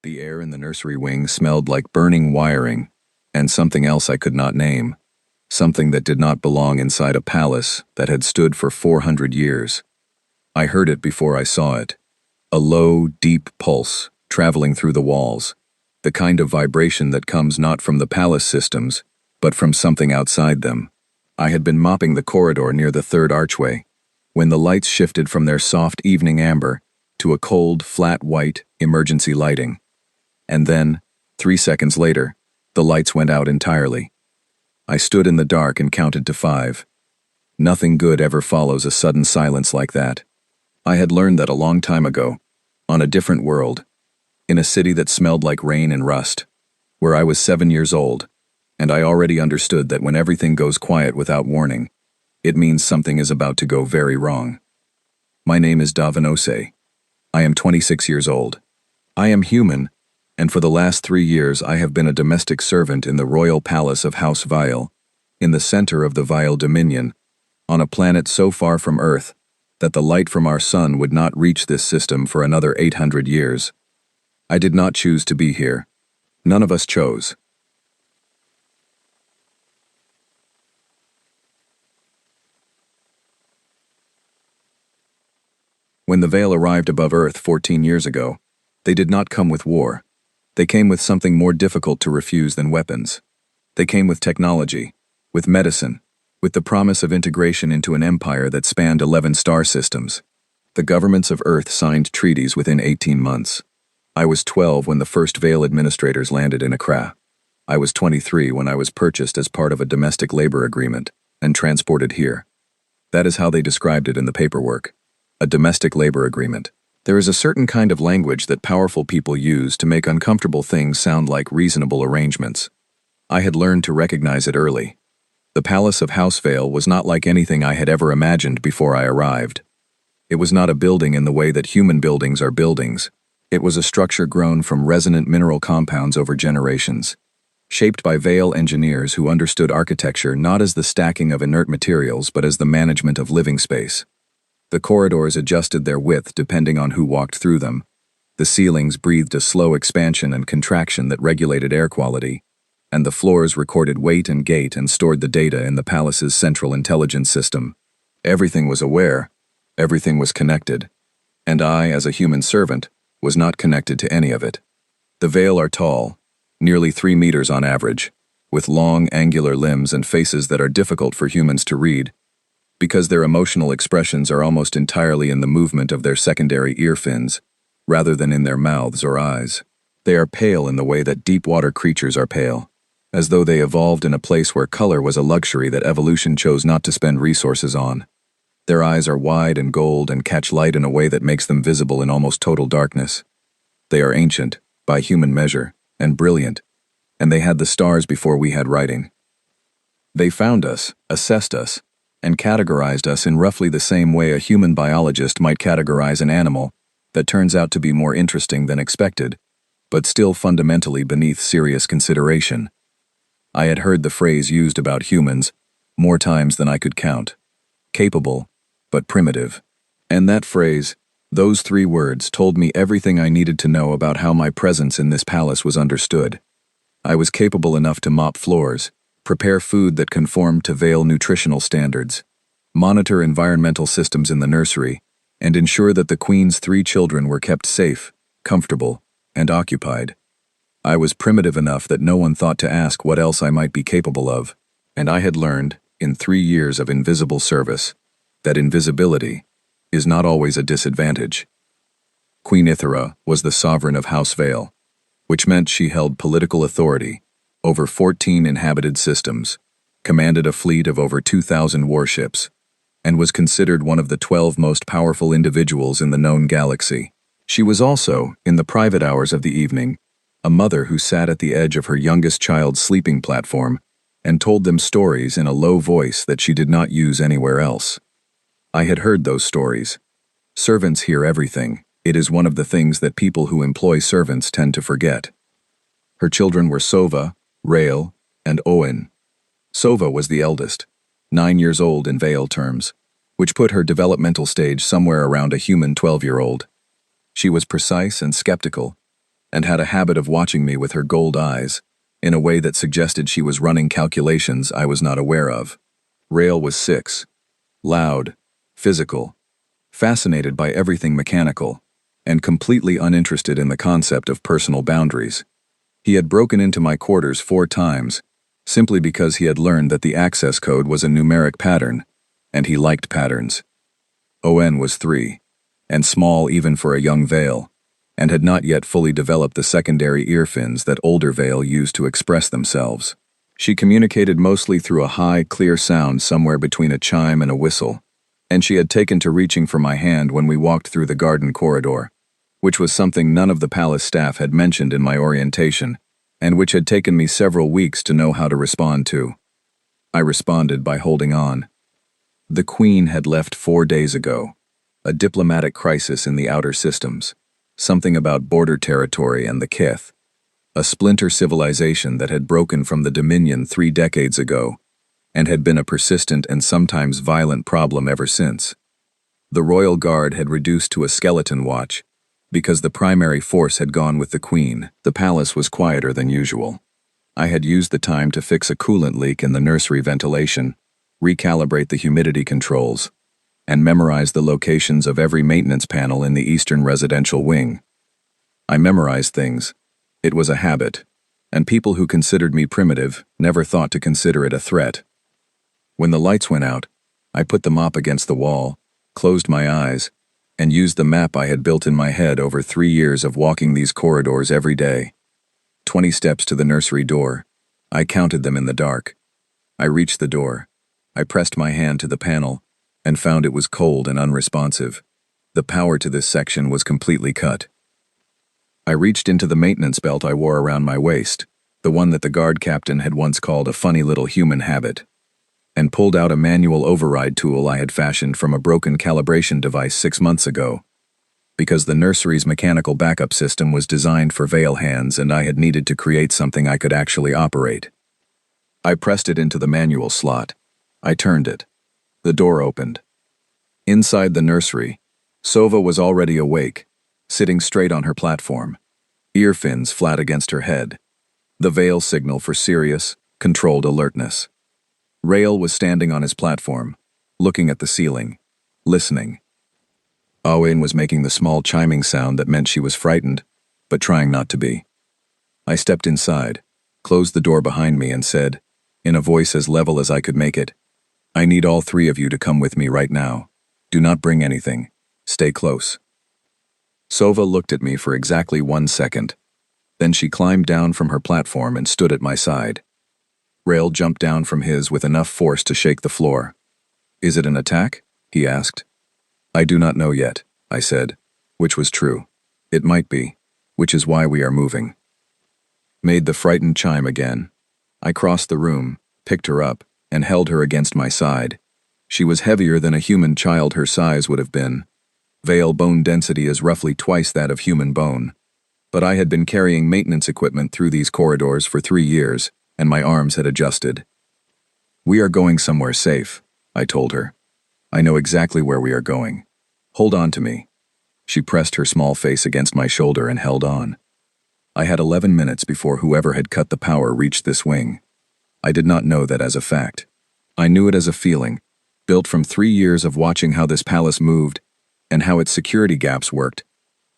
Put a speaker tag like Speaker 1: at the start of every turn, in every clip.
Speaker 1: The air in the nursery wing smelled like burning wiring, and something else I could not name, something that did not belong inside a palace that had stood for 400 years. I heard it before I saw it. A low, deep pulse, traveling through the walls, the kind of vibration that comes not from the palace systems, but from something outside them. I had been mopping the corridor near the third archway, when the lights shifted from their soft evening amber to a cold, flat white emergency lighting. And then, 3 seconds later, the lights went out entirely. I stood in the dark and counted to 5. Nothing good ever follows a sudden silence like that. I had learned that a long time ago, on a different world, in a city that smelled like rain and rust, where I was 7 years old, and I already understood that when everything goes quiet without warning, it means something is about to go very wrong. My name is Davinose. I am 26 years old. I am human, and for the last 3 years I have been a domestic servant in the royal palace of House Vile, in the center of the Vile Dominion, on a planet so far from Earth that the light from our sun would not reach this system for another 800 years. I did not choose to be here. None of us chose. When the Veil arrived above Earth 14 years ago, they did not come with war. They came with something more difficult to refuse than weapons. They came with technology, with medicine, with the promise of integration into an empire that spanned 11 star systems. The governments of Earth signed treaties within 18 months. I was 12 when the first Veil administrators landed in Accra. I was 23 when I was purchased as part of a domestic labor agreement and transported here. That is how they described it in the paperwork. A domestic labor agreement. There is a certain kind of language that powerful people use to make uncomfortable things sound like reasonable arrangements. I had learned to recognize it early. The palace of House Vale was not like anything I had ever imagined before I arrived. It was not a building in the way that human buildings are buildings. It was a structure grown from resonant mineral compounds over generations, shaped by Veil engineers who understood architecture not as the stacking of inert materials but as the management of living space. The corridors adjusted their width depending on who walked through them. The ceilings breathed a slow expansion and contraction that regulated air quality, and the floors recorded weight and gait and stored the data in the palace's central intelligence system. Everything was aware, everything was connected, and I, as a human servant, was not connected to any of it. The Veil are tall, nearly 3 meters on average, with long, angular limbs and faces that are difficult for humans to read, because their emotional expressions are almost entirely in the movement of their secondary ear fins, rather than in their mouths or eyes. They are pale in the way that deep-water creatures are pale, as though they evolved in a place where color was a luxury that evolution chose not to spend resources on. Their eyes are wide and gold and catch light in a way that makes them visible in almost total darkness. They are ancient, by human measure, and brilliant, and they had the stars before we had writing. They found us, assessed us, and categorized us in roughly the same way a human biologist might categorize an animal that turns out to be more interesting than expected, but still fundamentally beneath serious consideration. I had heard the phrase used about humans more times than I could count. Capable, but primitive. And that phrase, those 3 words, told me everything I needed to know about how my presence in this palace was understood. I was capable enough to mop floors, prepare food that conformed to Veil nutritional standards, monitor environmental systems in the nursery, and ensure that the Queen's 3 children were kept safe, comfortable, and occupied. I was primitive enough that no one thought to ask what else I might be capable of, and I had learned, in 3 years of invisible service, that invisibility is not always a disadvantage. Queen Ithera was the sovereign of House Vale, which meant she held political authority over 14 inhabited systems, commanded a fleet of over 2,000 warships, and was considered one of the 12 most powerful individuals in the known galaxy. She was also, in the private hours of the evening, a mother who sat at the edge of her youngest child's sleeping platform and told them stories in a low voice that she did not use anywhere else. I had heard those stories. Servants hear everything. It is one of the things that people who employ servants tend to forget. Her children were Sova, Rael, and Owen. Sova was the eldest, 9 years old in Veil terms, which put her developmental stage somewhere around a human 12-year-old. She was precise and skeptical, and had a habit of watching me with her gold eyes, in a way that suggested she was running calculations I was not aware of. Rael was 6. Loud, physical, fascinated by everything mechanical, and completely uninterested in the concept of personal boundaries. He had broken into my quarters 4 times, simply because he had learned that the access code was a numeric pattern, and he liked patterns. On was 3, and small even for a young Vale, and had not yet fully developed the secondary ear fins that older Vale used to express themselves. She communicated mostly through a high, clear sound somewhere between a chime and a whistle, and she had taken to reaching for my hand when we walked through the garden corridor, which was something none of the palace staff had mentioned in my orientation, and which had taken me several weeks to know how to respond to. I responded by holding on. The Queen had left 4 days ago. A diplomatic crisis in the outer systems. Something about border territory and the Kith. A splinter civilization that had broken from the Dominion 3 decades ago, and had been a persistent and sometimes violent problem ever since. The Royal Guard had reduced to a skeleton watch, because the primary force had gone with the Queen. The palace was quieter than usual. I had used the time to fix a coolant leak in the nursery ventilation, recalibrate the humidity controls, and memorize the locations of every maintenance panel in the eastern residential wing. I memorized things. It was a habit, and people who considered me primitive never thought to consider it a threat. When the lights went out, I put the mop against the wall, closed my eyes, and used the map I had built in my head over 3 years of walking these corridors every day. 20 steps to the nursery door. I counted them in the dark. I reached the door. I pressed my hand to the panel and found it was cold and unresponsive. The power to this section was completely cut. I reached into the maintenance belt I wore around my waist, the one that the guard captain had once called a funny little human habit, and pulled out a manual override tool I had fashioned from a broken calibration device 6 months ago, because the nursery's mechanical backup system was designed for Vale hands and I had needed to create something I could actually operate. I pressed it into the manual slot. I turned it. The door opened. Inside the nursery, Sova was already awake, sitting straight on her platform, ear fins flat against her head, the Vale signal for serious, controlled alertness. Rael was standing on his platform, looking at the ceiling, listening. Owen was making the small chiming sound that meant she was frightened, but trying not to be. I stepped inside, closed the door behind me and said, in a voice as level as I could make it, "I need all 3 of you to come with me right now. Do not bring anything. Stay close." Sova looked at me for exactly 1 second. Then she climbed down from her platform and stood at my side. Rael jumped down from his with enough force to shake the floor. "Is it an attack?" he asked. "I do not know yet," I said, which was true. It might be, which is why we are moving. Made the frightened chime again. I crossed the room, picked her up, and held her against my side. She was heavier than a human child her size would have been. Vale bone density is roughly twice that of human bone. But I had been carrying maintenance equipment through these corridors for 3 years, and my arms had adjusted. "We are going somewhere safe," I told her. "I know exactly where we are going. Hold on to me." She pressed her small face against my shoulder and held on. I had 11 minutes before whoever had cut the power reached this wing. I did not know that as a fact. I knew it as a feeling, built from 3 years of watching how this palace moved, and how its security gaps worked,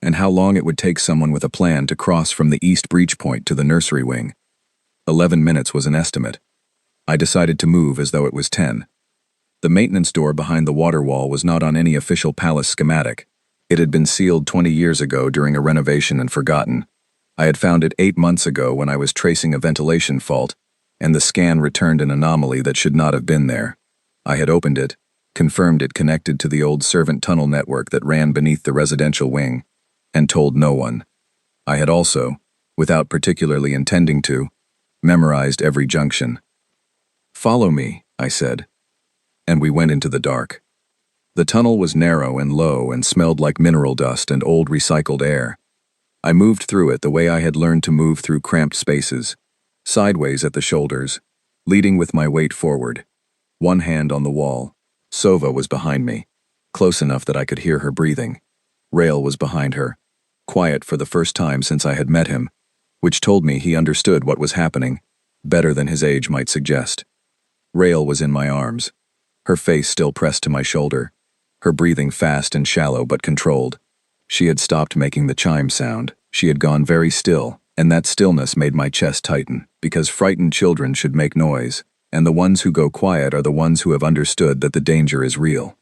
Speaker 1: and how long it would take someone with a plan to cross from the east breach point to the nursery wing. 11 minutes was an estimate. I decided to move as though it was 10. The maintenance door behind the water wall was not on any official palace schematic. It had been sealed 20 years ago during a renovation and forgotten. I had found it 8 months ago when I was tracing a ventilation fault, and the scan returned an anomaly that should not have been there. I had opened it, confirmed it connected to the old servant tunnel network that ran beneath the residential wing, and told no one. I had also, without particularly intending to, memorized every junction. "Follow me," I said, and we went into the dark. The tunnel was narrow and low and smelled like mineral dust and old recycled air. I moved through it the way I had learned to move through cramped spaces, sideways at the shoulders, leading with my weight forward. One hand on the wall. Sova was behind me, close enough that I could hear her breathing. Rael was behind her. quiet for the first time since I had met him, which told me he understood what was happening, better than his age might suggest. Rael was in my arms, her face still pressed to my shoulder, her breathing fast and shallow but controlled. She had stopped making the chime sound, she had gone very still, and that stillness made my chest tighten, because frightened children should make noise, and the ones who go quiet are the ones who have understood that the danger is real.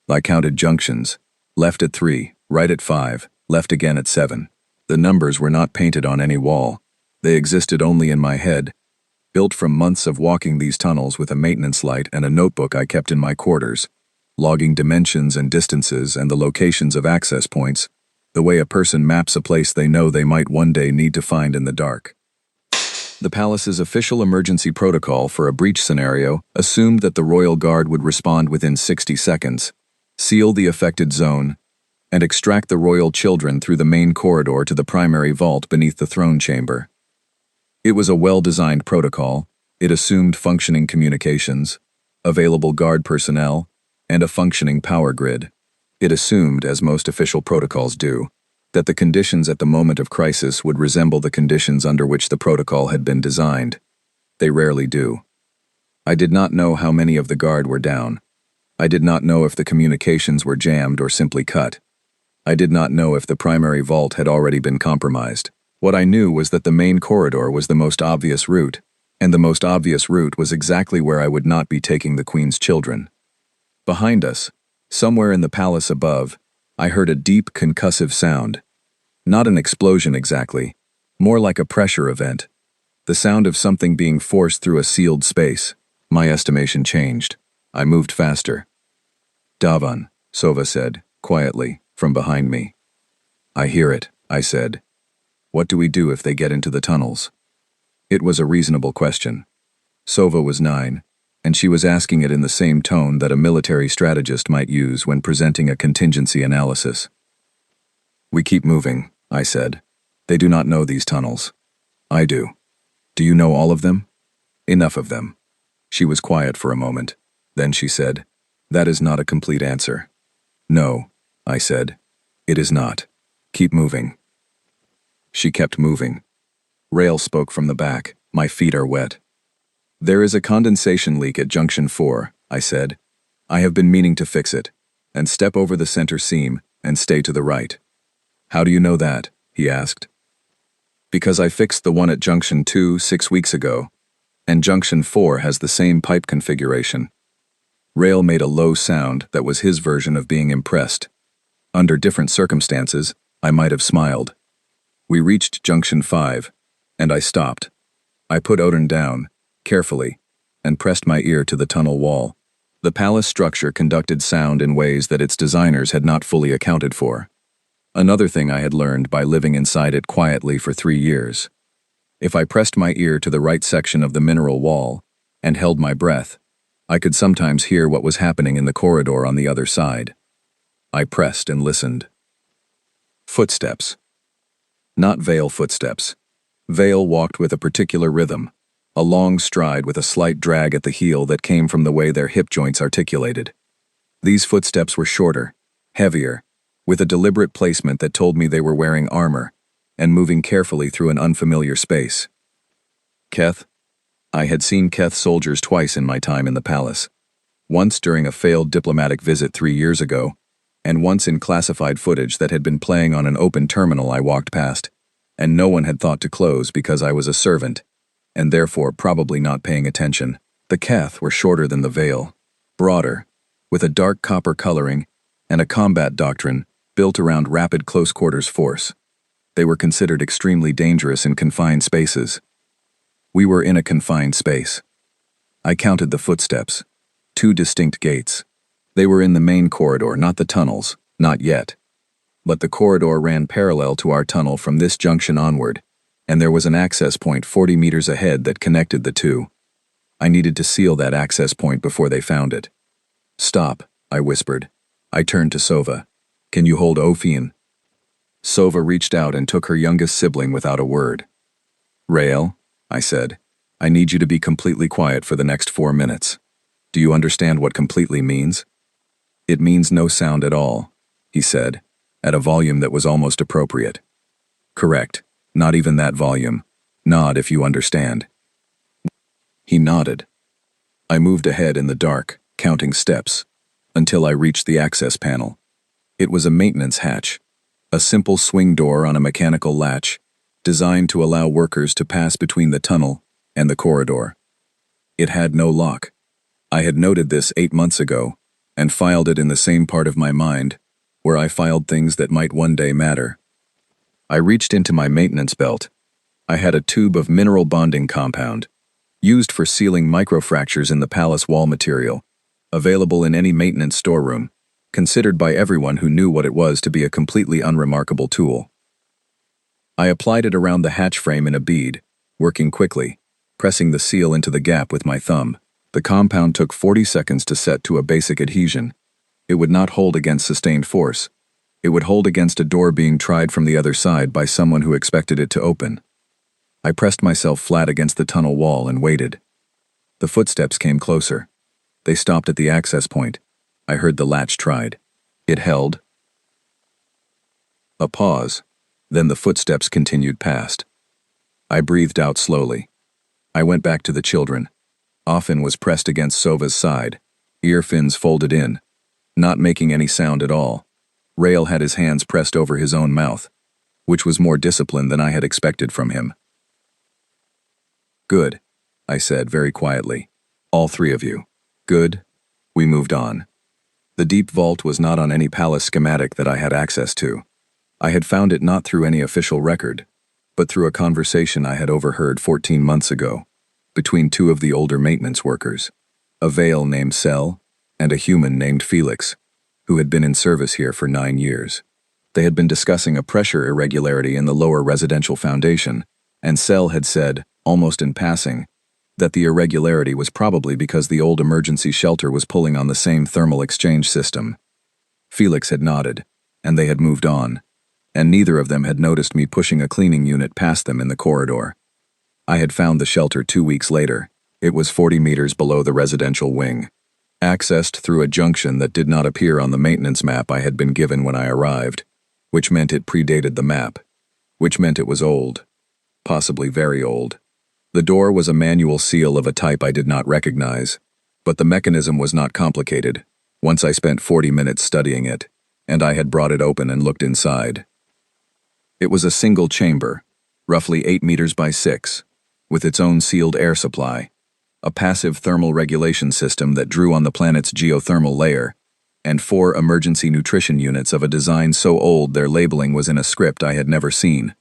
Speaker 1: I counted junctions, left at 3, right at 5, left again at 7. The numbers were not painted on any wall. They existed only in my head, built from months of walking these tunnels with a maintenance light and a notebook I kept in my quarters, logging dimensions and distances and the locations of access points, the way a person maps a place they know they might one day need to find in the dark. The palace's official emergency protocol for a breach scenario assumed that the royal guard would respond within 60 seconds, seal the affected zone, and extract the royal children through the main corridor to the primary vault beneath the throne chamber. It was a well-designed protocol. It assumed functioning communications, available guard personnel, and a functioning power grid. It assumed, as most official protocols do, that the conditions at the moment of crisis would resemble the conditions under which the protocol had been designed. They rarely do. I did not know how many of the guard were down. I did not know if the communications were jammed or simply cut. I did not know if the primary vault had already been compromised. What I knew was that the main corridor was the most obvious route, and the most obvious route was exactly where I would not be taking the Queen's children. Behind us, somewhere in the palace above, I heard a deep, concussive sound. Not an explosion exactly, more like a pressure event. The sound of something being forced through a sealed space. My estimation changed. I moved faster. "Davan," Sova said, quietly, from behind me. "I hear it," I said. "What do we do if they get into the tunnels?" It was a reasonable question. Sova was 9, and she was asking it in the same tone that a military strategist might use when presenting a contingency analysis. "We keep moving," I said. "They do not know these tunnels." "I do." "Do you know all of them?" "Enough of them." She was quiet for a moment. Then she said, "That is not a complete answer." "No," I said. "It is not. Keep moving." She kept moving. Rael spoke from the back. "My feet are wet." "There is a condensation leak at junction 4, I said. "I have been meaning to fix it. And step over the center seam and stay to the right." "How do you know that?" he asked. "Because I fixed the one at junction 2 6 weeks ago, and junction 4 has the same pipe configuration." Rael made a low sound that was his version of being impressed. Under different circumstances, I might have smiled. We reached junction 5, and I stopped. I put Odin down, carefully, and pressed my ear to the tunnel wall. The palace structure conducted sound in ways that its designers had not fully accounted for. Another thing I had learned by living inside it quietly for 3 years. If I pressed my ear to the right section of the mineral wall and held my breath, I could sometimes hear what was happening in the corridor on the other side. I pressed and listened. Footsteps. Not Vale footsteps. Vale walked with a particular rhythm, a long stride with a slight drag at the heel that came from the way their hip joints articulated. These footsteps were shorter, heavier, with a deliberate placement that told me they were wearing armor and moving carefully through an unfamiliar space. Keth. I had seen Keth soldiers twice in my time in the palace. Once during a failed diplomatic visit 3 years ago, and once in classified footage that had been playing on an open terminal I walked past, and no one had thought to close because I was a servant, and therefore probably not paying attention. The Keth were shorter than the Vale, broader, with a dark copper coloring, and a combat doctrine built around rapid close-quarters force. They were considered extremely dangerous in confined spaces. We were in a confined space. I counted the footsteps. 2 distinct gates. They were in the main corridor, not the tunnels, not yet. But the corridor ran parallel to our tunnel from this junction onward, and there was an access point 40 meters ahead that connected the two. I needed to seal that access point before they found it. "Stop," I whispered. I turned to Sova. "Can you hold Ophian?" Sova reached out and took her youngest sibling without a word. "Rael," I said, "I need you to be completely quiet for the next 4 minutes. Do you understand what completely means?" "It means no sound at all," he said, at a volume that was almost appropriate. Correct. Not even that volume. Nod if you understand. He nodded. I moved ahead in the dark, counting steps, until I reached the access panel. It was a maintenance hatch, a simple swing door on a mechanical latch, designed to allow workers to pass between the tunnel and the corridor. It had no lock. I had noted this 8 months ago, and filed it in the same part of my mind, where I filed things that might one day matter. I reached into my maintenance belt. I had a tube of mineral bonding compound, used for sealing microfractures in the palace wall material, available in any maintenance storeroom, considered by everyone who knew what it was to be a completely unremarkable tool. I applied it around the hatch frame in a bead, working quickly, pressing the seal into the gap with my thumb. The compound took 40 seconds to set to a basic adhesion. It would not hold against sustained force. It would hold against a door being tried from the other side by someone who expected it to open. I pressed myself flat against the tunnel wall and waited. The footsteps came closer. They stopped at the access point. I heard the latch tried. It held. A pause. Then the footsteps continued past. I breathed out slowly. I went back to the children. Often was pressed against Sova's side, ear fins folded in, not making any sound at all. Rail had his hands pressed over his own mouth, which was more discipline than I had expected from him. Good, I said very quietly. All three of you. Good. We moved on. The deep vault was not on any palace schematic that I had access to. I had found it not through any official record, but through a conversation I had overheard 14 months ago, between two of the older maintenance workers, a Vale named Cell and a human named Felix, who had been in service here for 9 years. They had been discussing a pressure irregularity in the lower residential foundation, and Cell had said, almost in passing, that the irregularity was probably because the old emergency shelter was pulling on the same thermal exchange system. Felix had nodded, and they had moved on, and neither of them had noticed me pushing a cleaning unit past them in the corridor. I had found the shelter 2 weeks later. It was 40 meters below the residential wing, accessed through a junction that did not appear on the maintenance map I had been given when I arrived, which meant it predated the map, which meant it was old, possibly very old. The door was a manual seal of a type I did not recognize, but the mechanism was not complicated. Once I spent 40 minutes studying it, and I had brought it open and looked inside. It was a single chamber, roughly 8 meters by 6, with its own sealed air supply, a passive thermal regulation system that drew on the planet's geothermal layer, and 4 emergency nutrition units of a design so old their labeling was in a script I had never seen.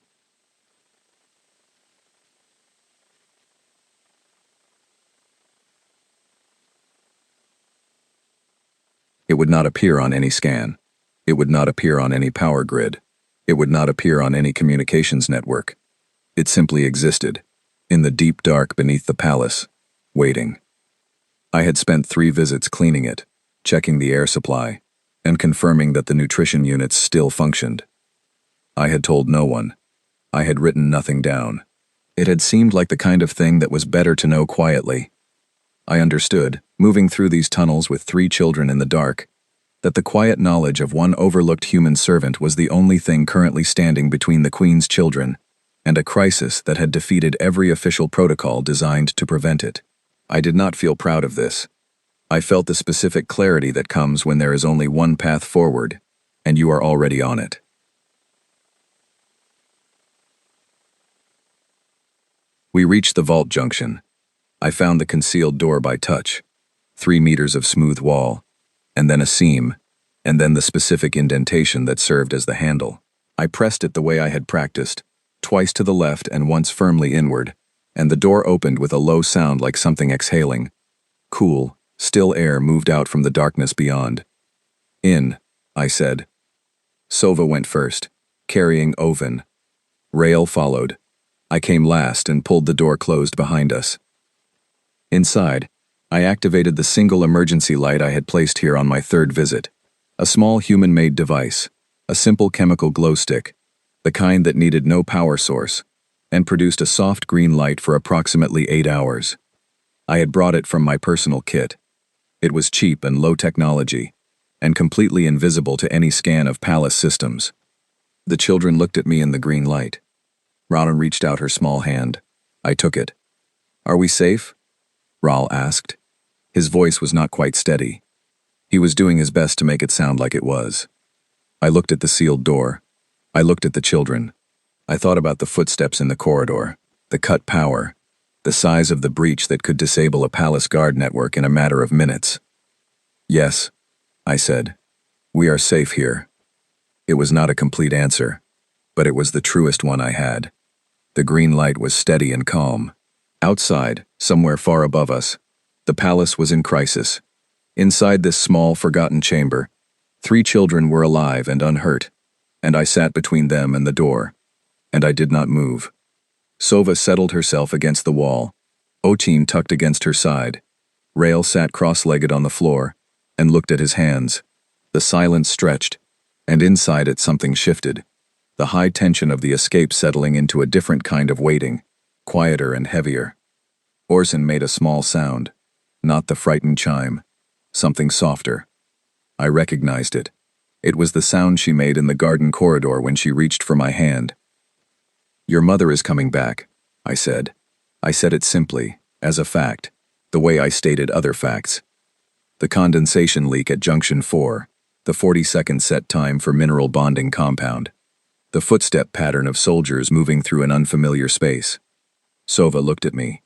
Speaker 1: It would not appear on any scan. It would not appear on any power grid. It would not appear on any communications network. It simply existed, in the deep dark beneath the palace, waiting. I had spent 3 visits cleaning it, checking the air supply, and confirming that the nutrition units still functioned. I had told no one. I had written nothing down. It had seemed like the kind of thing that was better to know quietly. I understood, moving through these tunnels with 3 children in the dark, that the quiet knowledge of one overlooked human servant was the only thing currently standing between the Queen's children and a crisis that had defeated every official protocol designed to prevent it. I did not feel proud of this. I felt the specific clarity that comes when there is only one path forward, and you are already on it. We reached the vault junction. I found the concealed door by touch, 3 meters of smooth wall, and then a seam, and then the specific indentation that served as the handle. I pressed it the way I had practiced, twice to the left and once firmly inward, and the door opened with a low sound like something exhaling. Cool, still air moved out from the darkness beyond. In, I said. Sova went first, carrying Oven. Rail followed. I came last and pulled the door closed behind us. Inside, I activated the single emergency light I had placed here on my 3rd visit. A small human-made device, a simple chemical glow stick, the kind that needed no power source, and produced a soft green light for approximately 8 hours. I had brought it from my personal kit. It was cheap and low technology, and completely invisible to any scan of palace systems. The children looked at me in the green light. Rana reached out her small hand. I took it. Are we safe? Ral asked. His voice was not quite steady. He was doing his best to make it sound like it was. I looked at the sealed door. I looked at the children. I thought about the footsteps in the corridor, the cut power, the size of the breach that could disable a palace guard network in a matter of minutes. Yes, I said. We are safe here. It was not a complete answer, but it was the truest one I had. The green light was steady and calm. Outside, somewhere far above us, the palace was in crisis. Inside this small, forgotten chamber, 3 children were alive and unhurt, and I sat between them and the door, and I did not move. Sova settled herself against the wall, Ochin tucked against her side. Rael sat cross-legged on the floor and looked at his hands. The silence stretched, and inside it something shifted. The high tension of the escape settling into a different kind of waiting, quieter and heavier. Orson made a small sound, not the frightened chime, something softer. I recognized it. It was the sound she made in the garden corridor when she reached for my hand. Your mother is coming back, I said. I said it simply, as a fact, the way I stated other facts. The condensation leak at Junction 4, the 40-second set time for mineral bonding compound, the footstep pattern of soldiers moving through an unfamiliar space. Sova looked at me.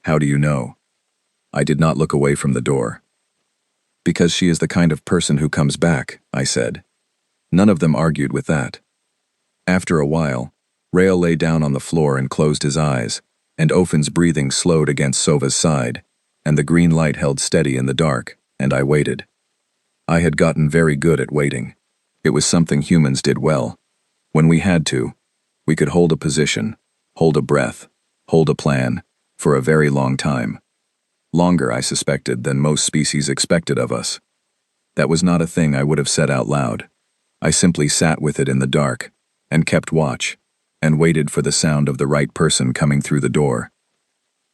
Speaker 1: How do you know? I did not look away from the door. Because she is the kind of person who comes back, I said. None of them argued with that. After a while, Rael lay down on the floor and closed his eyes, and Ofin's breathing slowed against Sova's side, and the green light held steady in the dark, and I waited. I had gotten very good at waiting. It was something humans did well. When we had to, we could hold a position, hold a breath, hold a plan, for a very long time. Longer, I suspected, than most species expected of us. That was not a thing I would have said out loud. I simply sat with it in the dark, and kept watch, and waited for the sound of the right person coming through the door.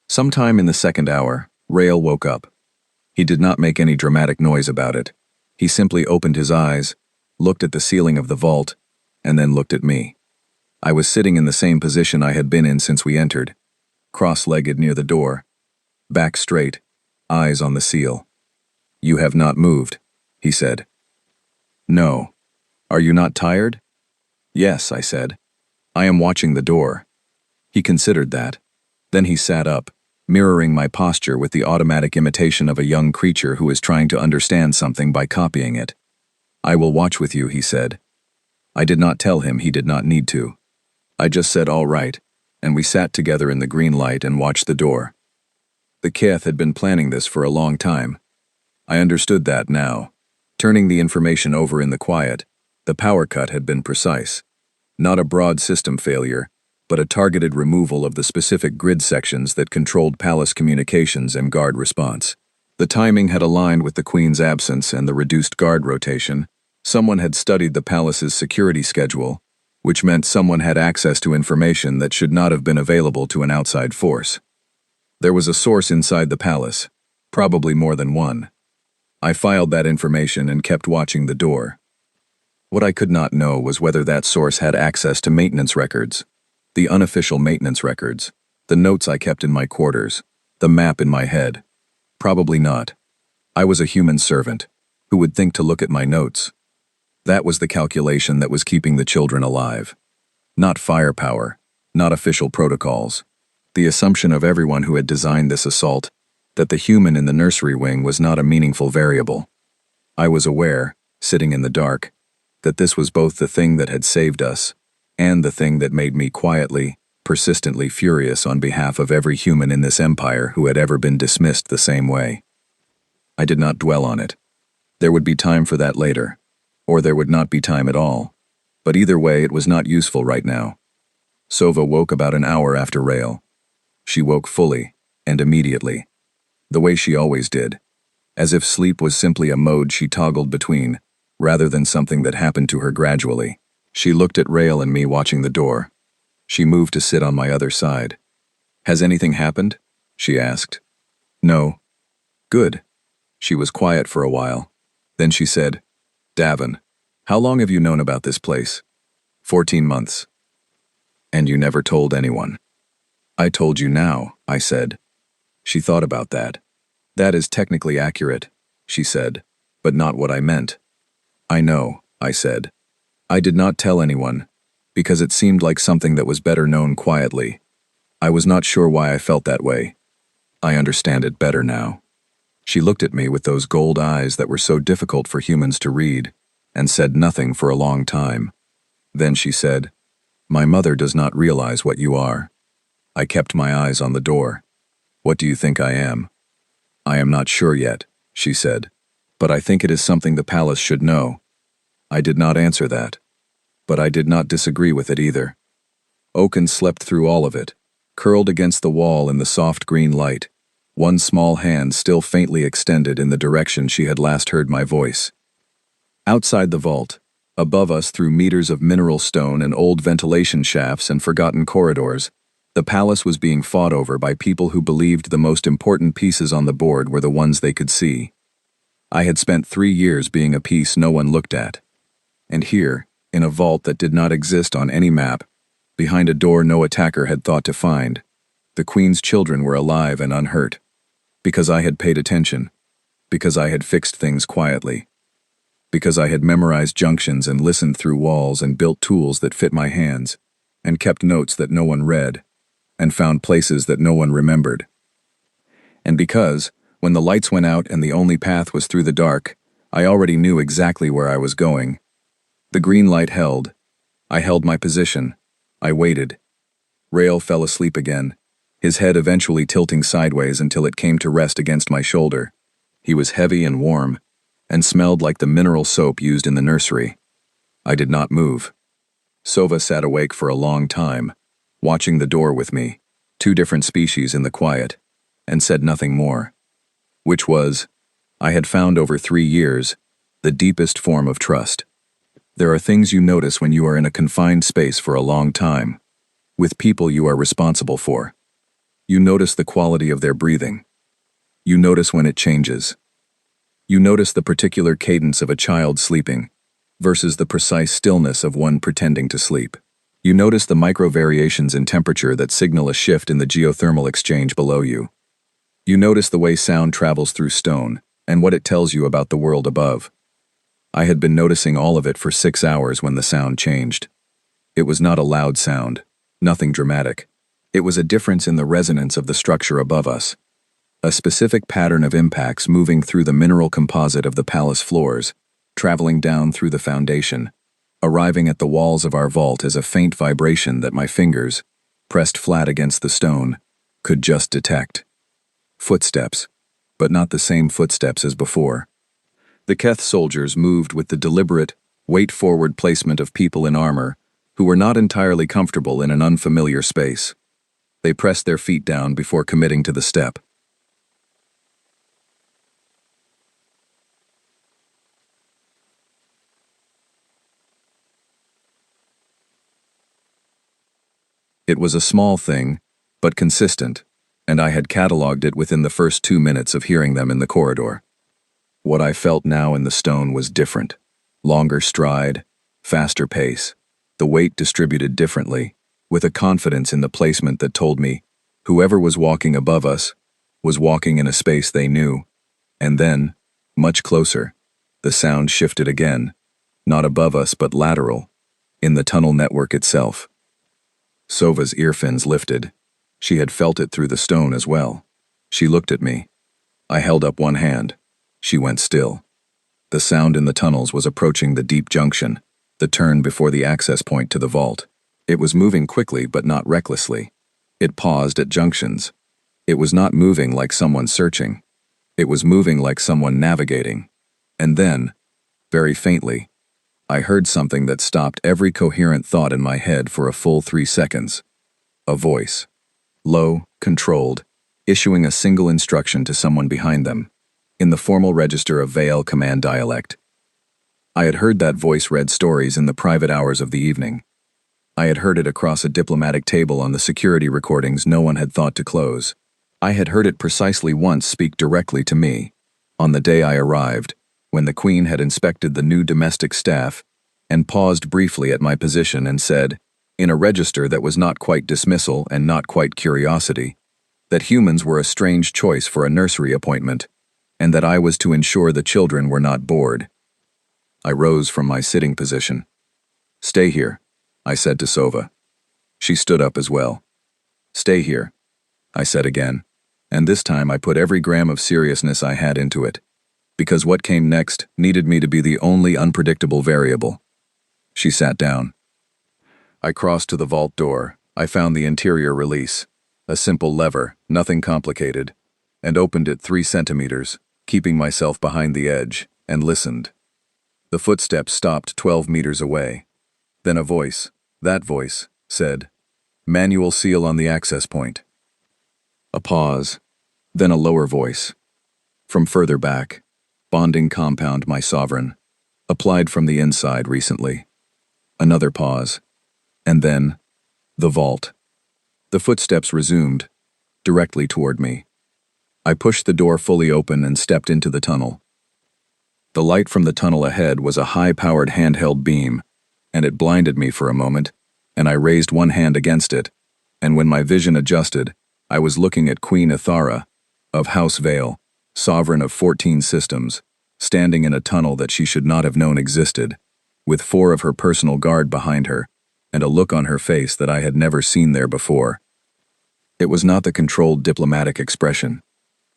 Speaker 1: Sometime in the second hour, Rael woke up. He did not make any dramatic noise about it. He simply opened his eyes, looked at the ceiling of the vault, and then looked at me. I was sitting in the same position I had been in since we entered, cross-legged near the door, back straight, eyes on the seal. You have not moved, he said. No. Are you not tired? Yes, I said. I am watching the door. He considered that. Then he sat up, mirroring my posture with the automatic imitation of a young creature who is trying to understand something by copying it. I will watch with you, he said. I did not tell him he did not need to. I just said all right, and we sat together in the green light and watched the door. The Keth had been planning this for a long time. I understood that now. Turning the information over in the quiet, the power cut had been precise. Not a broad system failure, but a targeted removal of the specific grid sections that controlled palace communications and guard response. The timing had aligned with the Queen's absence and the reduced guard rotation. Someone had studied the palace's security schedule, which meant someone had access to information that should not have been available to an outside force. There was a source inside the palace, probably more than one. I filed that information and kept watching the door. What I could not know was whether that source had access to maintenance records, the unofficial maintenance records, the notes I kept in my quarters, the map in my head. Probably not. I was a human servant, who would think to look at my notes. That was the calculation that was keeping the children alive. Not firepower, not official protocols. The assumption of everyone who had designed this assault, that the human in the nursery wing was not a meaningful variable. I was aware, sitting in the dark, that this was both the thing that had saved us, and the thing that made me quietly, persistently furious on behalf of every human in this empire who had ever been dismissed the same way. I did not dwell on it. There would be time for that later, or there would not be time at all. But either way, it was not useful right now. Sova woke about an hour after Rael. She woke fully, and immediately. The way she always did. As if sleep was simply a mode she toggled between, rather than something that happened to her gradually. She looked at Rael and me watching the door. She moved to sit on my other side. Has anything happened? She asked. No. Good. She was quiet for a while. Then she said, Davin, how long have you known about this place? 14 months. And you never told anyone. I told you now, I said. She thought about that. That is technically accurate, she said, but not what I meant. I know, I said. I did not tell anyone, because it seemed like something that was better known quietly. I was not sure why I felt that way. I understand it better now. She looked at me with those gold eyes that were so difficult for humans to read, and said nothing for a long time. Then she said, "My mother does not realize what you are." I kept my eyes on the door. "What do you think I am?" "I am not sure yet," she said, "but I think it is something the palace should know." I did not answer that, but I did not disagree with it either. Oaken slept through all of it, curled against the wall in the soft green light, one small hand still faintly extended in the direction she had last heard my voice. Outside the vault, above us through meters of mineral stone and old ventilation shafts and forgotten corridors, the palace was being fought over by people who believed the most important pieces on the board were the ones they could see. I had spent 3 years being a piece no one looked at. And here, in a vault that did not exist on any map, behind a door no attacker had thought to find, the Queen's children were alive and unhurt. Because I had paid attention. Because I had fixed things quietly. Because I had memorized junctions and listened through walls and built tools that fit my hands, and kept notes that no one read, and found places that no one remembered. And because, when the lights went out and the only path was through the dark, I already knew exactly where I was going. The green light held. I held my position. I waited. Rael fell asleep again, his head eventually tilting sideways until it came to rest against my shoulder. He was heavy and warm, and smelled like the mineral soap used in the nursery. I did not move. Sova sat awake for a long time, watching the door with me, 2 different species in the quiet, and said nothing more. Which was, I had found over 3 years, the deepest form of trust. There are things you notice when you are in a confined space for a long time, with people you are responsible for. You notice the quality of their breathing. You notice when it changes. You notice the particular cadence of a child sleeping versus the precise stillness of one pretending to sleep. You notice the micro variations in temperature that signal a shift in the geothermal exchange below you. You notice the way sound travels through stone and what it tells you about the world above. I had been noticing all of it for 6 hours when the sound changed. It was not a loud sound, nothing dramatic. It was a difference in the resonance of the structure above us. A specific pattern of impacts moving through the mineral composite of the palace floors, traveling down through the foundation, arriving at the walls of our vault as a faint vibration that my fingers, pressed flat against the stone, could just detect. Footsteps, but not the same footsteps as before. The Keth soldiers moved with the deliberate, weight-forward placement of people in armor who were not entirely comfortable in an unfamiliar space. They pressed their feet down before committing to the step. It was a small thing, but consistent, and I had cataloged it within the first 2 minutes of hearing them in the corridor. What I felt now in the stone was different. Longer stride, faster pace, the weight distributed differently, with a confidence in the placement that told me whoever was walking above us was walking in a space they knew. And then, much closer, the sound shifted again, not above us but lateral, in the tunnel network itself. Sova's earfins lifted. She had felt it through the stone as well. She looked at me. I held up one hand. She went still. The sound in the tunnels was approaching the deep junction, the turn before the access point to the vault. It was moving quickly but not recklessly. It paused at junctions. It was not moving like someone searching. It was moving like someone navigating. And then, very faintly, I heard something that stopped every coherent thought in my head for a full 3 seconds. A voice. Low, controlled, issuing a single instruction to someone behind them, in the formal register of Vale command dialect. I had heard that voice read stories in the private hours of the evening. I had heard it across a diplomatic table on the security recordings no one had thought to close. I had heard it precisely once speak directly to me, on the day I arrived, when the Queen had inspected the new domestic staff and paused briefly at my position and said, in a register that was not quite dismissal and not quite curiosity, that humans were a strange choice for a nursery appointment, and that I was to ensure the children were not bored. I rose from my sitting position. "Stay here," I said to Sova. She stood up as well. "Stay here," I said again, and this time I put every gram of seriousness I had into it, because what came next needed me to be the only unpredictable variable. She sat down. I crossed to the vault door. I found the interior release, a simple lever, nothing complicated, and opened it 3 centimeters, keeping myself behind the edge, and listened. The footsteps stopped 12 meters away. Then a voice, that voice, said, "Manual seal on the access point." A pause, then a lower voice. From further back, "Bonding compound, my sovereign. Applied from the inside recently." Another pause. And then, "The vault." The footsteps resumed, directly toward me. I pushed the door fully open and stepped into the tunnel. The light from the tunnel ahead was a high-powered handheld beam, and it blinded me for a moment, and I raised one hand against it, and when my vision adjusted, I was looking at Queen Ithara, of House Vale, sovereign of 14 systems, standing in a tunnel that she should not have known existed, with 4 of her personal guard behind her, and a look on her face that I had never seen there before. It was not the controlled diplomatic expression.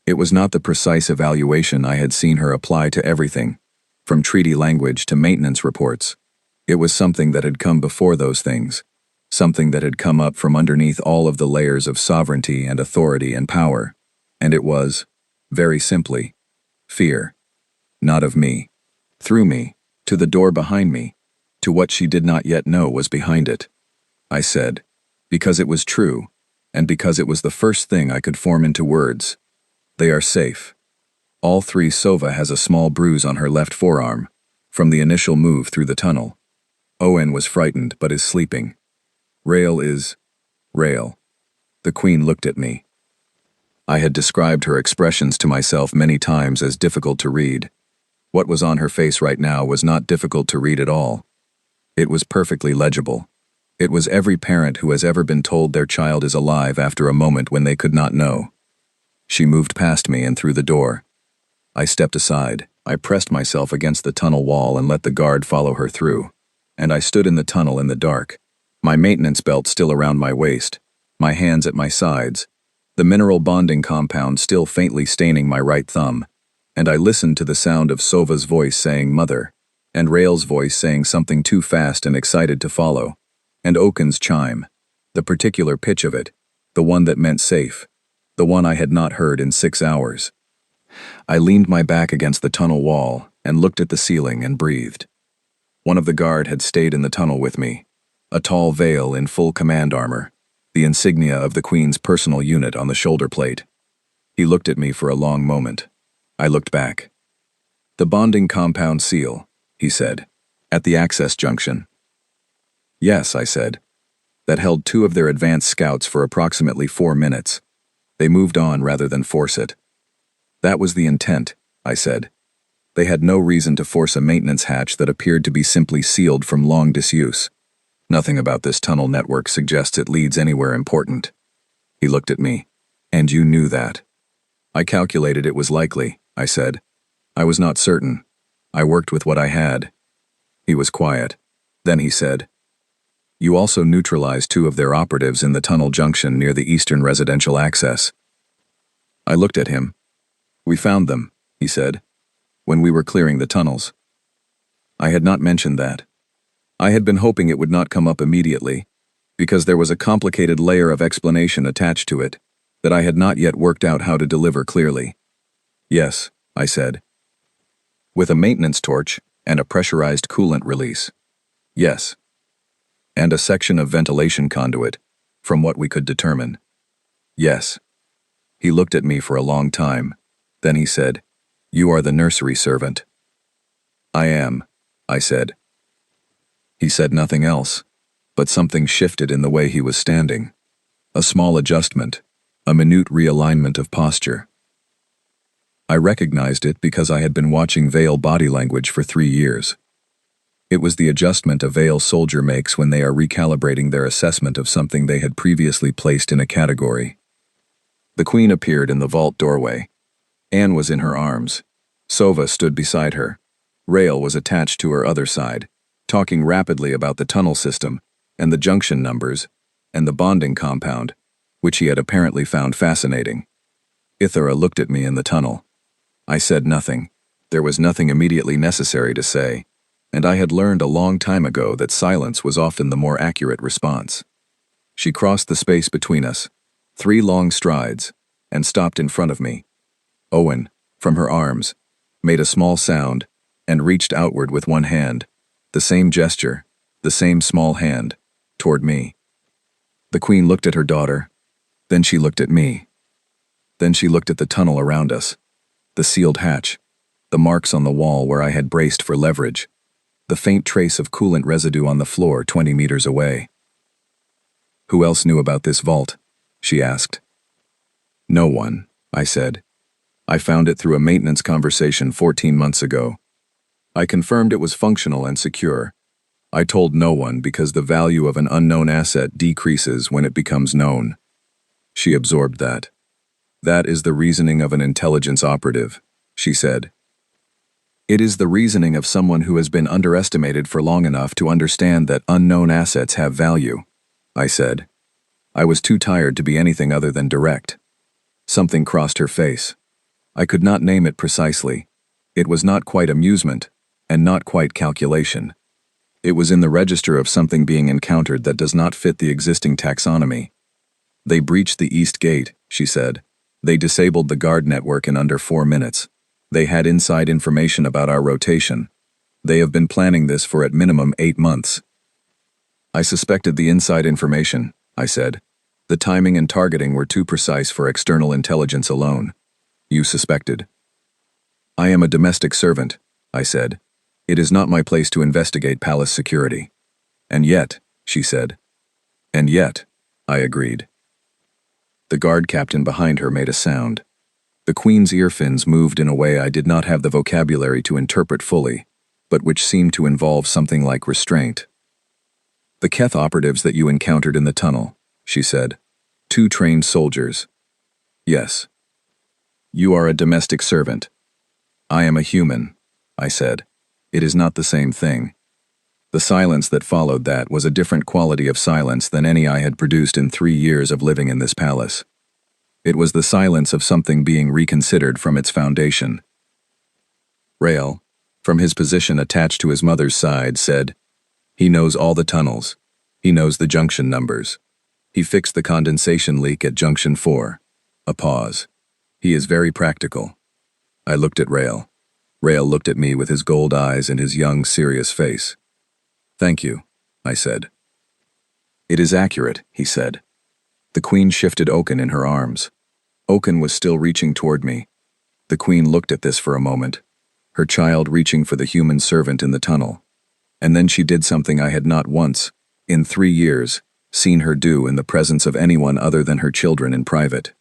Speaker 1: It was not the precise evaluation I had seen her apply to everything, from treaty language to maintenance reports. It was something that had come before those things, something that had come up from underneath all of the layers of sovereignty and authority and power, and it was, very simply, fear. Not of me, through me, to the door behind me, to what she did not yet know was behind it. I said, because it was true, and because it was the first thing I could form into words. They are safe. All 3. Sova has a small bruise on her left forearm, from the initial move through the tunnel. Owen was frightened but is sleeping. Rail is... Rail. The Queen looked at me. I had described her expressions to myself many times as difficult to read. What was on her face right now was not difficult to read at all. It was perfectly legible. It was every parent who has ever been told their child is alive after a moment when they could not know. She moved past me and through the door. I stepped aside. I pressed myself against the tunnel wall and let the guard follow her through. And I stood in the tunnel in the dark, my maintenance belt still around my waist, my hands at my sides, the mineral bonding compound still faintly staining my right thumb, and I listened to the sound of Sova's voice saying "Mother," and Rail's voice saying something too fast and excited to follow, and Oaken's chime, the particular pitch of it, the one that meant safe, the one I had not heard in 6 hours. I leaned my back against the tunnel wall and looked at the ceiling and breathed. One of the guard had stayed in the tunnel with me, a tall Vale in full command armor, the insignia of the Queen's personal unit on the shoulder plate. He looked at me for a long moment. I looked back. "The bonding compound seal," he said, "at the access junction." "Yes," I said. "That held 2 of their advanced scouts for approximately 4 minutes. They moved on rather than force it." "That was the intent," I said. "They had no reason to force a maintenance hatch that appeared to be simply sealed from long disuse. Nothing about this tunnel network suggests it leads anywhere important." He looked at me. "And you knew that?" "I calculated it was likely," I said. "I was not certain. I worked with what I had." He was quiet. Then he said, "You also neutralized 2 of their operatives in the tunnel junction near the eastern residential access." I looked at him. "We found them," he said, "when we were clearing the tunnels." I had not mentioned that. I had been hoping it would not come up immediately, because there was a complicated layer of explanation attached to it that I had not yet worked out how to deliver clearly. "Yes," I said. "With a maintenance torch and a pressurized coolant release." "Yes." "And a section of ventilation conduit, from what we could determine." "Yes." He looked at me for a long time. Then he said, "You are the nursery servant." "I am," I said. He said nothing else, but something shifted in the way he was standing. A small adjustment, a minute realignment of posture. I recognized it because I had been watching Vale body language for 3 years. It was the adjustment a Veil soldier makes when they are recalibrating their assessment of something they had previously placed in a category. The Queen appeared in the vault doorway. Anne was in her arms. Sova stood beside her. Rael was attached to her other side, talking rapidly about the tunnel system, and the junction numbers, and the bonding compound, which he had apparently found fascinating. Ithera looked at me in the tunnel. I said nothing. There was nothing immediately necessary to say, and I had learned a long time ago that silence was often the more accurate response. She crossed the space between us, 3 long strides, and stopped in front of me. Owen, from her arms, made a small sound and reached outward with one hand, the same gesture, the same small hand, toward me. The Queen looked at her daughter, then she looked at me. Then she looked at the tunnel around us, the sealed hatch, the marks on the wall where I had braced for leverage, the faint trace of coolant residue on the floor 20 meters away. "Who else knew about this vault?" she asked. "No one," I said. "I found it through a maintenance conversation 14 months ago. I confirmed it was functional and secure. I told no one because the value of an unknown asset decreases when it becomes known." She absorbed that. "That is the reasoning of an intelligence operative," she said. "It is the reasoning of someone who has been underestimated for long enough to understand that unknown assets have value," I said. I was too tired to be anything other than direct. Something crossed her face. I could not name it precisely. It was not quite amusement, and not quite calculation. It was in the register of something being encountered that does not fit the existing taxonomy. "They breached the east gate," she said. "They disabled the guard network in under 4 minutes. They had inside information about our rotation. They have been planning this for at minimum 8 months. "I suspected the inside information," I said. "The timing and targeting were too precise for external intelligence alone." "You suspected." "I am a domestic servant," I said. "It is not my place to investigate palace security." "And yet," she said. "And yet," I agreed. The guard captain behind her made a sound. The Queen's earfins moved in a way I did not have the vocabulary to interpret fully, but which seemed to involve something like restraint. "The Keth operatives that you encountered in the tunnel," she said. "2 trained soldiers." "Yes." "You are a domestic servant." "I am a human," I said. "It is not the same thing." The silence that followed that was a different quality of silence than any I had produced in 3 years of living in this palace. It was the silence of something being reconsidered from its foundation. Rael, from his position attached to his mother's side, said, "He knows all the tunnels. He knows the junction numbers. He fixed the condensation leak at junction 4. A pause. He is very practical." I looked at Rael. Rael looked at me with his gold eyes and his young, serious face. "Thank you," I said. "It is accurate," he said. The Queen shifted Oaken in her arms. Oaken was still reaching toward me. The Queen looked at this for a moment, her child reaching for the human servant in the tunnel. And then she did something I had not once, in 3 years, seen her do in the presence of anyone other than her children in private.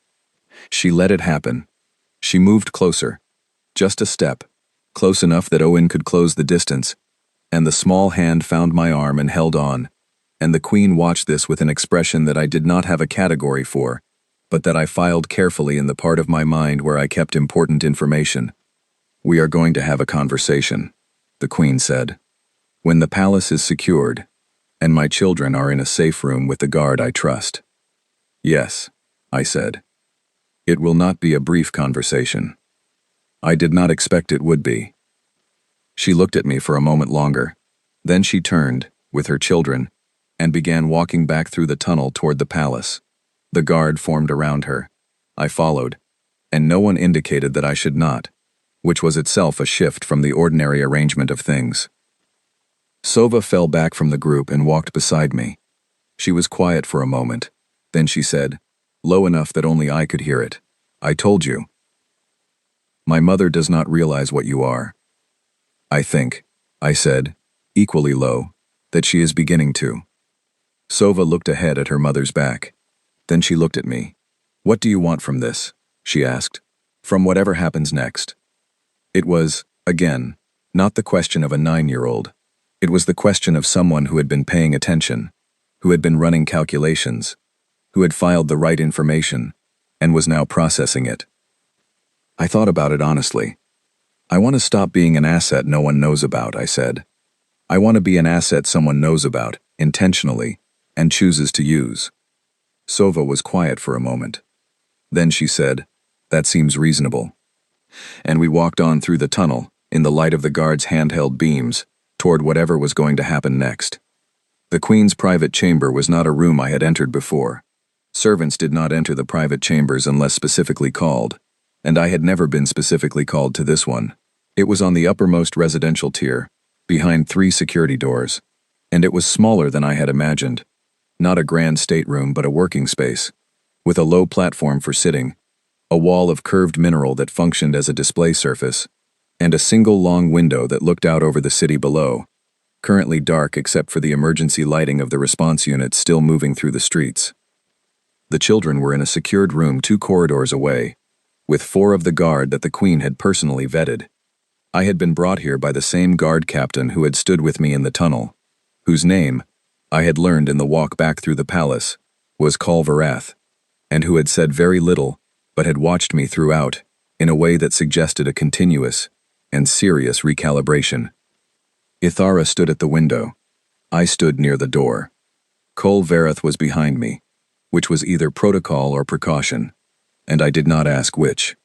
Speaker 1: She let it happen. She moved closer. Just a step, close enough that Owen could close the distance, and the small hand found my arm and held on, and the Queen watched this with an expression that I did not have a category for, but that I filed carefully in the part of my mind where I kept important information. "We are going to have a conversation," the Queen said. "When the palace is secured, and my children are in a safe room with the guard I trust." "Yes," I said. "It will not be a brief conversation." I did not expect it would be. She looked at me for a moment longer. Then she turned, with her children, and began walking back through the tunnel toward the palace. The guard formed around her. I followed, and no one indicated that I should not, which was itself a shift from the ordinary arrangement of things. Sova fell back from the group and walked beside me. She was quiet for a moment. Then she said, low enough that only I could hear it, "I told you." "My mother does not realize what you are." "I think," I said, equally low, "that she is beginning to." Sova looked ahead at her mother's back. Then she looked at me. "What do you want from this?" she asked. "From whatever happens next." It was, again, not the question of a 9-year-old. It was the question of someone who had been paying attention, who had been running calculations, who had filed the right information, and was now processing it. I thought about it honestly. I want to stop being an asset no one knows about, I said. I want to be an asset someone knows about, intentionally, and chooses to use. Sova was quiet for a moment. Then she said, "That seems reasonable." And we walked on through the tunnel, in the light of the guards' handheld beams, toward whatever was going to happen next. The Queen's private chamber was not a room I had entered before. Servants did not enter the private chambers unless specifically called, and I had never been specifically called to this one. It was on the uppermost residential tier, behind 3 security doors, and it was smaller than I had imagined. Not a grand stateroom, but a working space, with a low platform for sitting, a wall of curved mineral that functioned as a display surface, and a single long window that looked out over the city below, currently dark except for the emergency lighting of the response units still moving through the streets. The children were in a secured room 2 corridors away, with 4 of the guard that the Queen had personally vetted. I had been brought here by the same guard captain who had stood with me in the tunnel, whose name, I had learned in the walk back through the palace, was Kolvarath, and who had said very little, but had watched me throughout, in a way that suggested a continuous and serious recalibration. Ithara stood at the window. I stood near the door. Kolvarath was behind me, which was either protocol or precaution, and I did not ask which.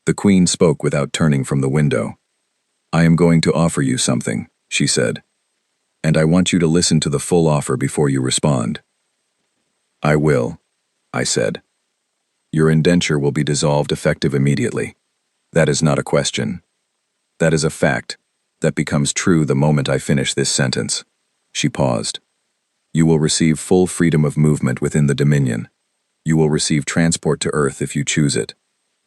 Speaker 1: The Queen spoke without turning from the window. "I am going to offer you something," she said, "and I want you to listen to the full offer before you respond." "I will," I said. "Your indenture will be dissolved effective immediately. That is not a question. That is a fact that becomes true the moment I finish this sentence." She paused. "You will receive full freedom of movement within the Dominion. You will receive transport to Earth if you choose it.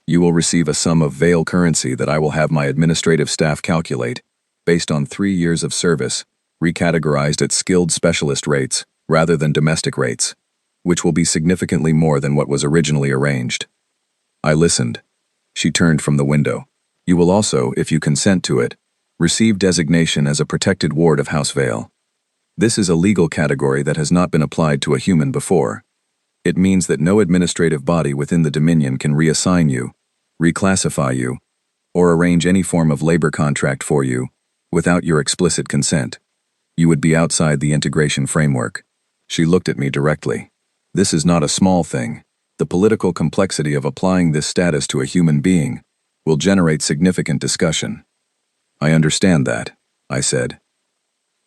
Speaker 1: You will receive a sum of Veil currency that I will have my administrative staff calculate, based on 3 years of service, recategorized at skilled specialist rates rather than domestic rates, which will be significantly more than what was originally arranged." I listened. She turned from the window. "You will also, if you consent to it, receive designation as a protected ward of House Veil. This is a legal category that has not been applied to a human before. It means that no administrative body within the Dominion can reassign you, reclassify you, or arrange any form of labor contract for you without your explicit consent. You would be outside the integration framework." She looked at me directly. "This is not a small thing. The political complexity of applying this status to a human being will generate significant discussion." "I understand that," I said.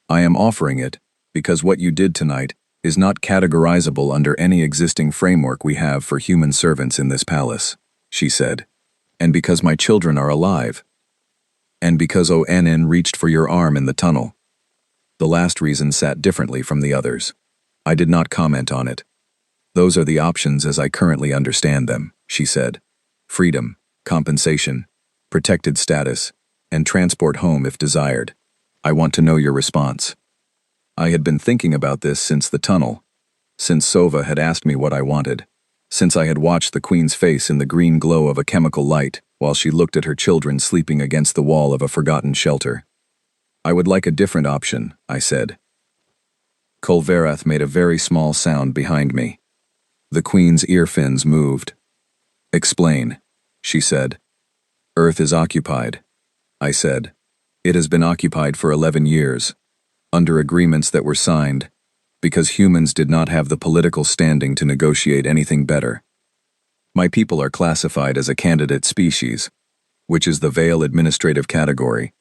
Speaker 1: "I am offering it because what you did tonight is not categorizable under any existing framework we have for human servants in this palace," she said. "And because my children are alive. And because ONN reached for your arm in the tunnel." The last reason sat differently from the others. I did not comment on it. "Those are the options as I currently understand them," she said. "Freedom, compensation, protected status, and transport home if desired. I want to know your response." I had been thinking about this since the tunnel, since Sova had asked me what I wanted, since I had watched the Queen's face in the green glow of a chemical light while she looked at her children sleeping against the wall of a forgotten shelter. "I would like a different option," I said. Kolvarath made a very small sound behind me. The Queen's ear fins moved. "Explain," she said. "Earth is occupied," I said. "It has been occupied for 11 years, under agreements that were signed, because humans did not have the political standing to negotiate anything better. My people are classified as a candidate species, which is the Veil administrative category,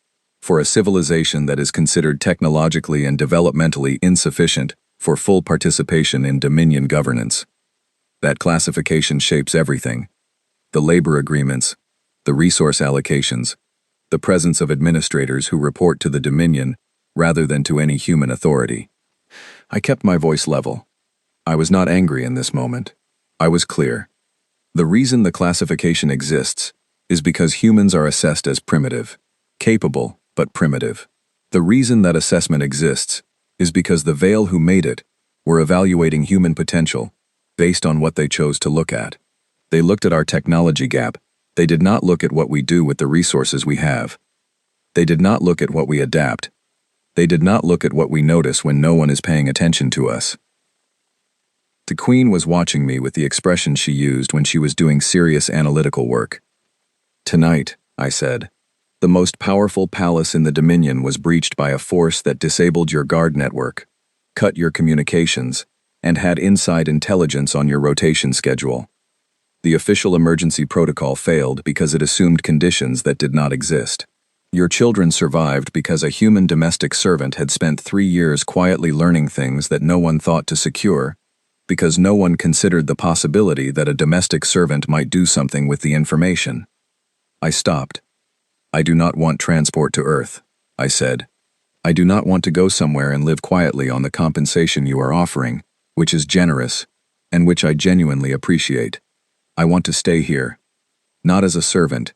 Speaker 1: for a civilization that is considered technologically and developmentally insufficient for full participation in Dominion governance. That classification shapes everything: the labor agreements, the resource allocations, the presence of administrators who report to the Dominion rather than to any human authority." I kept my voice level. I was not angry in this moment. I was clear. The reason the classification exists is because humans are assessed as primitive, capable, but primitive. The reason that assessment exists is because the Veil who made it were evaluating human potential based on what they chose to look at. They looked at our technology gap. They did not look at what we do with the resources we have. They did not look at what we adapt. They did not look at what we notice when no one is paying attention to us. The Queen was watching me with the expression she used when she was doing serious analytical work. "Tonight," I said, "the most powerful palace in the Dominion was breached by a force that disabled your guard network, cut your communications, and had inside intelligence on your rotation schedule. The official emergency protocol failed because it assumed conditions that did not exist. Your children survived because a human domestic servant had spent 3 years quietly learning things that no one thought to secure, because no one considered the possibility that a domestic servant might do something with the information." I stopped. "I do not want transport to Earth," I said. "I do not want to go somewhere and live quietly on the compensation you are offering, which is generous, and which I genuinely appreciate. I want to stay here. Not as a servant,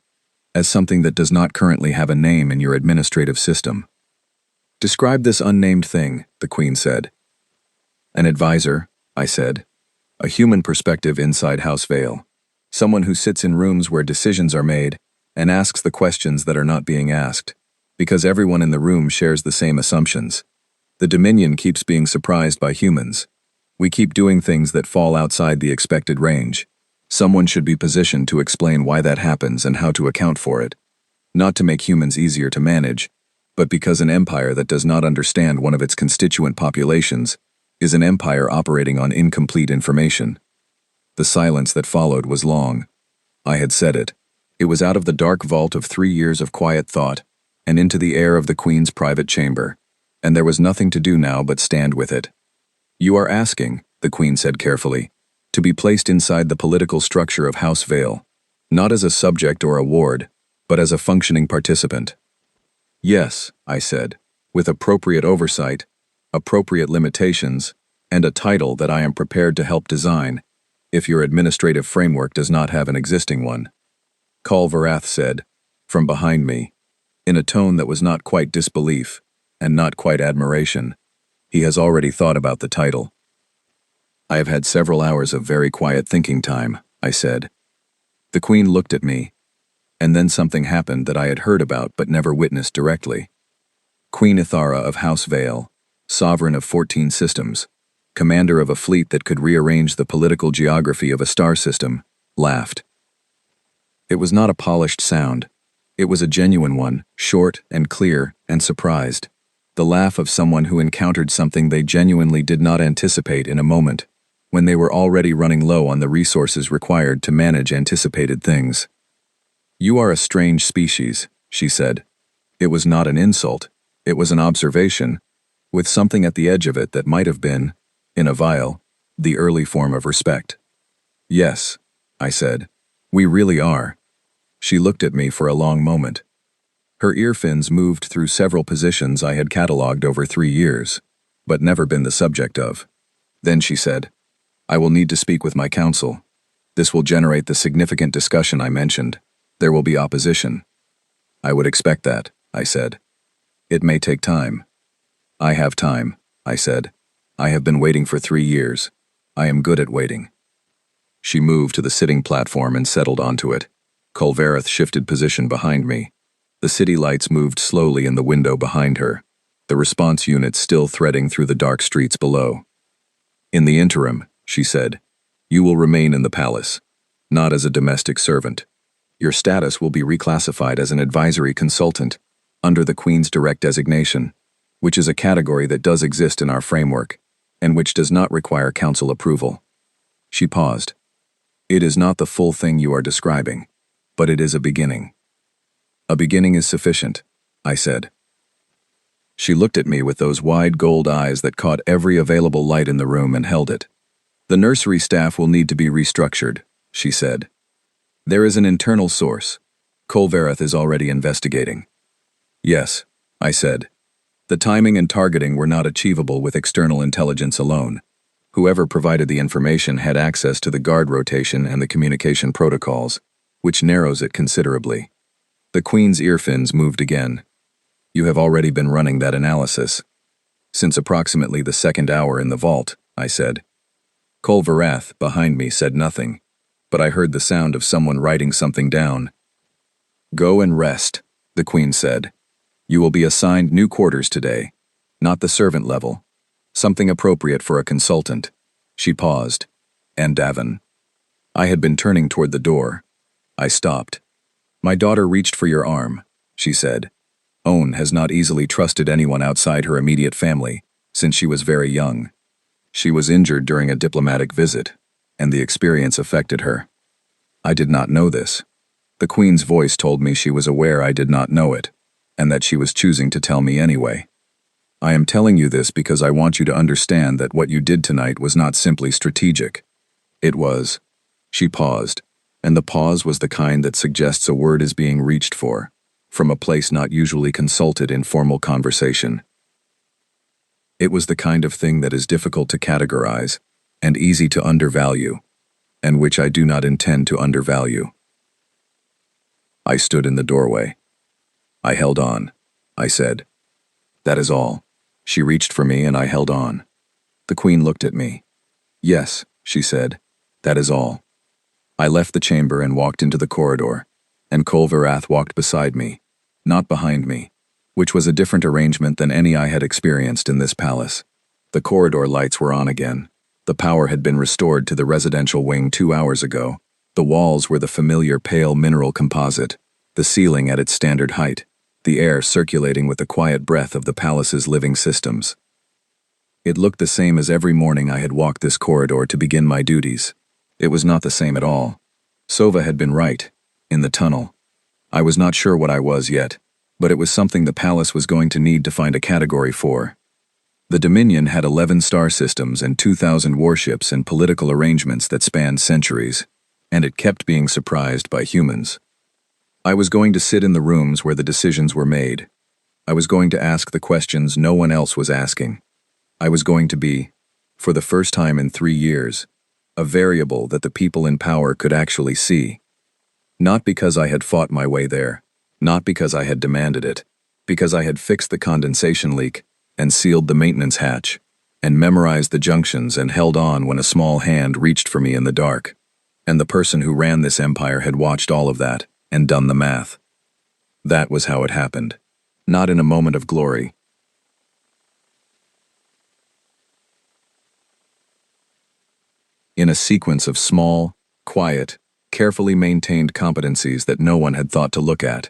Speaker 1: as something that does not currently have a name in your administrative system." "Describe this unnamed thing," the Queen said. "An advisor," I said. "A human perspective inside House Vale. Someone who sits in rooms where decisions are made and asks the questions that are not being asked, because everyone in the room shares the same assumptions. The Dominion keeps being surprised by humans. We keep doing things that fall outside the expected range. Someone should be positioned to explain why that happens and how to account for it. Not to make humans easier to manage, but because an empire that does not understand one of its constituent populations is an empire operating on incomplete information." The silence that followed was long. I had said it. It was out of the dark vault of 3 years of quiet thought, and into the air of the Queen's private chamber, and there was nothing to do now but stand with it. "You are asking," the Queen said carefully, "to be placed inside the political structure of House Vale, not as a subject or a ward, but as a functioning participant." "Yes," I said, "with appropriate oversight, appropriate limitations, and a title that I am prepared to help design, if your administrative framework does not have an existing one." Varath said, from behind me, in a tone that was not quite disbelief, and not quite admiration. "He has already thought about the title." "I have had several hours of very quiet thinking time," I said. The Queen looked at me, and then something happened that I had heard about but never witnessed directly. Queen Ithara of House Vale, sovereign of 14 systems, commander of a fleet that could rearrange the political geography of a star system, laughed. It was not a polished sound. It was a genuine one, short and clear and surprised. The laugh of someone who encountered something they genuinely did not anticipate in a moment, when they were already running low on the resources required to manage anticipated things. "You are a strange species," she said. It was not an insult. It was an observation, with something at the edge of it that might have been, in a vial, the early form of respect. "Yes," I said, "we really are." She looked at me for a long moment. Her ear fins moved through several positions I had catalogued over 3 years, but never been the subject of. Then she said, "I will need to speak with my council. This will generate the significant discussion I mentioned. There will be opposition." "I would expect that," I said. "It may take time." "I have time," I said. "I have been waiting for 3 years. I am good at waiting." She moved to the sitting platform and settled onto it. Varath shifted position behind me. The city lights moved slowly in the window behind her, the response units still threading through the dark streets below. "In the interim," she said, "you will remain in the palace, not as a domestic servant. Your status will be reclassified as an advisory consultant, under the Queen's direct designation, which is a category that does exist in our framework, and which does not require council approval." She paused. "It is not the full thing you are describing, but it is a beginning." "A beginning is sufficient," I said. She looked at me with those wide gold eyes that caught every available light in the room and held it. "The nursery staff will need to be restructured," she said. "There is an internal source. Varath is already investigating." "Yes," I said. "The timing and targeting were not achievable with external intelligence alone. Whoever provided the information had access to the guard rotation and the communication protocols, which narrows it considerably." The Queen's ear fins moved again. "You have already been running that analysis." "Since approximately the 2nd hour in the vault," I said. Varath, behind me, said nothing, but I heard the sound of someone writing something down. "Go and rest," the Queen said. "You will be assigned new quarters today, Not the servant level. Something appropriate for a consultant. She paused. And Davin. I had been turning toward the door. I stopped. My daughter reached for your arm, she said. Owen has not easily trusted anyone outside her immediate family since she was very young. She was injured during a diplomatic visit, and the experience affected her. I did not know this. The Queen's voice told me she was aware I did not know it, and that she was choosing to tell me anyway. I am telling you this because I want you to understand that what you did tonight was not simply strategic. It was. She paused, and the pause was the kind that suggests a word is being reached for, from a place not usually consulted in formal conversation. It was the kind of thing that is difficult to categorize, and easy to undervalue, and which I do not intend to undervalue. I stood in the doorway. I held on, I said. That is all. She reached for me and I held on. The Queen looked at me. Yes, she said, that is all. I left the chamber and walked into the corridor, and Kolverath walked beside me, not behind me, which was a different arrangement than any I had experienced in this palace. The corridor lights were on again. The power had been restored to the residential wing 2 hours ago. The walls were the familiar pale mineral composite, the ceiling at its standard height, the air circulating with the quiet breath of the palace's living systems. It looked the same as every morning I had walked this corridor to begin my duties. It was not the same at all. Sova had been right. In the tunnel. I was not sure what I was yet, but it was something the palace was going to need to find a category for. The Dominion had 11 star systems and 2,000 warships and political arrangements that spanned centuries, and it kept being surprised by humans. I was going to sit in the rooms where the decisions were made. I was going to ask the questions no one else was asking. I was going to be, for the first time in 3 years, a variable that the people in power could actually see. Not because I had fought my way there, not because I had demanded it, because I had fixed the condensation leak and sealed the maintenance hatch, and memorized the junctions and held on when a small hand reached for me in the dark. And the person who ran this empire had watched all of that and done the math. That was how it happened. Not in a moment of glory. In a sequence of small, quiet, carefully maintained competencies that no one had thought to look at.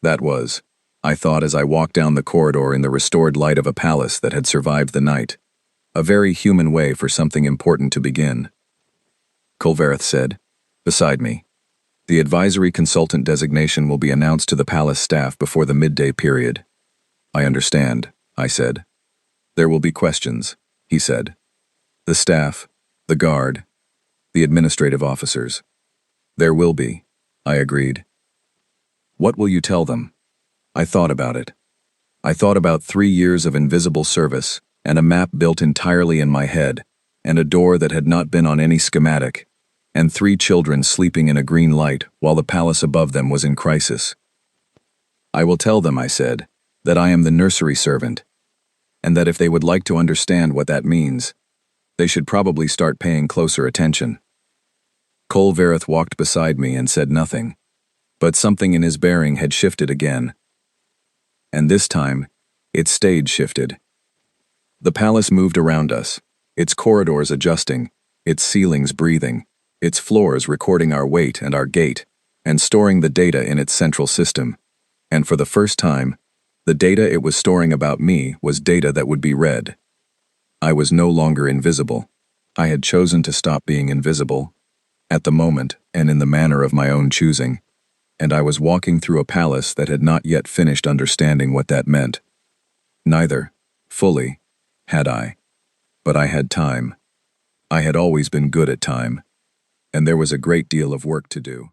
Speaker 1: That was, I thought as I walked down the corridor in the restored light of a palace that had survived the night, a very human way for something important to begin. Kolverath said, beside me, the advisory consultant designation will be announced to the palace staff before the midday period. I understand, I said. There will be questions, he said. The staff, the guard, the administrative officers. There will be, I agreed. What will you tell them? I thought about it. I thought about 3 years of invisible service, and a map built entirely in my head, and a door that had not been on any schematic, and 3 children sleeping in a green light while the palace above them was in crisis. I will tell them, I said, that I am the nursery servant, and that if they would like to understand what that means, they should probably start paying closer attention. Kolverath walked beside me and said nothing, but something in his bearing had shifted again. And this time, its stage shifted. The palace moved around us, its corridors adjusting, its ceilings breathing, its floors recording our weight and our gait, and storing the data in its central system. And for the first time, the data it was storing about me was data that would be read. I was no longer invisible. I had chosen to stop being invisible, at the moment and in the manner of my own choosing, and I was walking through a palace that had not yet finished understanding what that meant. Neither, fully, had I. But I had time. I had always been good at time, and there was a great deal of work to do.